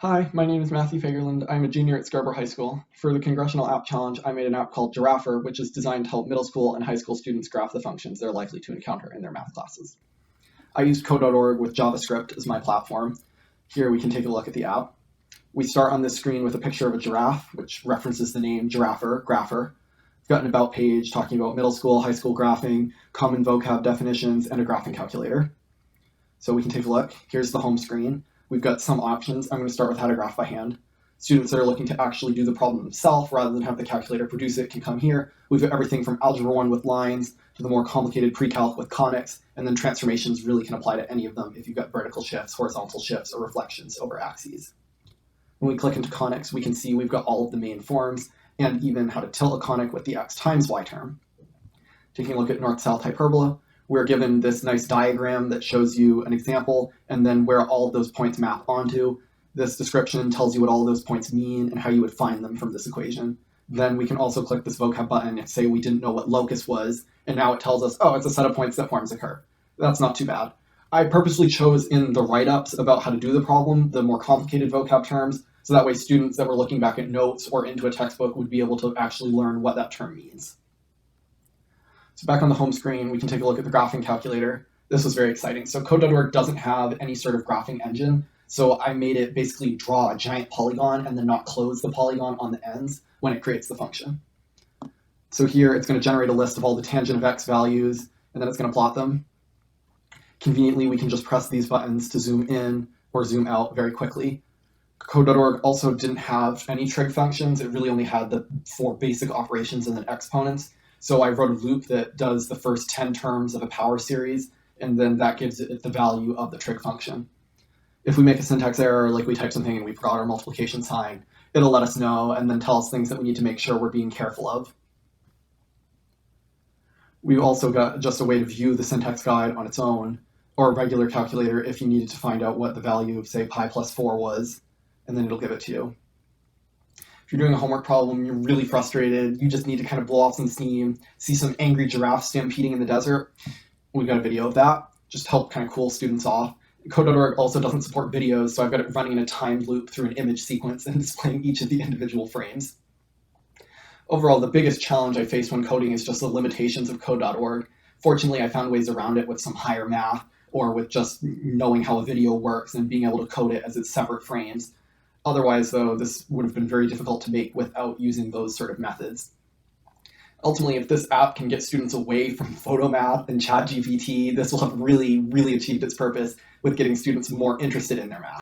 Hi, my name is Matthew Fagerlund. I'm a junior at Scarborough High School. For the Congressional App Challenge, I made an app called GiRAPHER, which is designed to help middle school and high school students graph the functions they're likely to encounter in their math classes. I used code.org with JavaScript as my platform. Here we can take a look at the app. We start on this screen with a picture of a giraffe, which references the name GiRAPHER, grapher. We've got an about page talking about middle school, high school graphing, common vocab definitions, and a graphing calculator. So we can take a look. Here's the home screen. We've got some options. I'm going to start with how to graph by hand. Students that are looking to actually do the problem themselves rather than have the calculator produce it can come here. We've got everything from Algebra 1 with lines to the more complicated pre-calc with conics, and then transformations really can apply to any of them if you've got vertical shifts, horizontal shifts, or reflections over axes. When we click into conics, we can see we've got all of the main forms and even how to tilt a conic with the x times y term. Taking a look at north-south hyperbola, we're given this nice diagram that shows you an example and then where all of those points map onto. This description tells you what all of those points mean and how you would find them from this equation. Then we can also click this vocab button and say we didn't know what locus was, and now it tells us, oh, it's a set of points that forms a curve. That's not too bad. I purposely chose in the write-ups about how to do the problem the more complicated vocab terms, so that way students that were looking back at notes or into a textbook would be able to actually learn what that term means. So back on the home screen, we can take a look at the graphing calculator. This was very exciting. So code.org doesn't have any sort of graphing engine, so I made it basically draw a giant polygon and then not close the polygon on the ends when it creates the function. So here it's going to generate a list of all the tangent of x values, and then it's going to plot them. Conveniently, we can just press these buttons to zoom in or zoom out very quickly. Code.org also didn't have any trig functions. It really only had the 4 basic operations and then exponents. So I wrote a loop that does the first 10 terms of a power series, and then that gives it the value of the trig function. If we make a syntax error, like we type something and we forgot our multiplication sign, it'll let us know and then tell us things that we need to make sure we're being careful of. We've also got just a way to view the syntax guide on its own, or a regular calculator if you needed to find out what the value of, say, pi plus 4 was, and then it'll give it to you. If you're doing a homework problem, you're really frustrated, you just need to kind of blow off some steam, see some angry giraffes stampeding in the desert, we've got a video of that, just to help kind of cool students off. Code.org also doesn't support videos, so I've got it running in a timed loop through an image sequence and displaying each of the individual frames. Overall, the biggest challenge I faced when coding is just the limitations of code.org. Fortunately, I found ways around it with some higher math or with just knowing how a video works and being able to code it as its separate frames. Otherwise, though, this would have been very difficult to make without using those sort of methods. Ultimately, if this app can get students away from photomath and ChatGPT, this will have really, really achieved its purpose with getting students more interested in their math.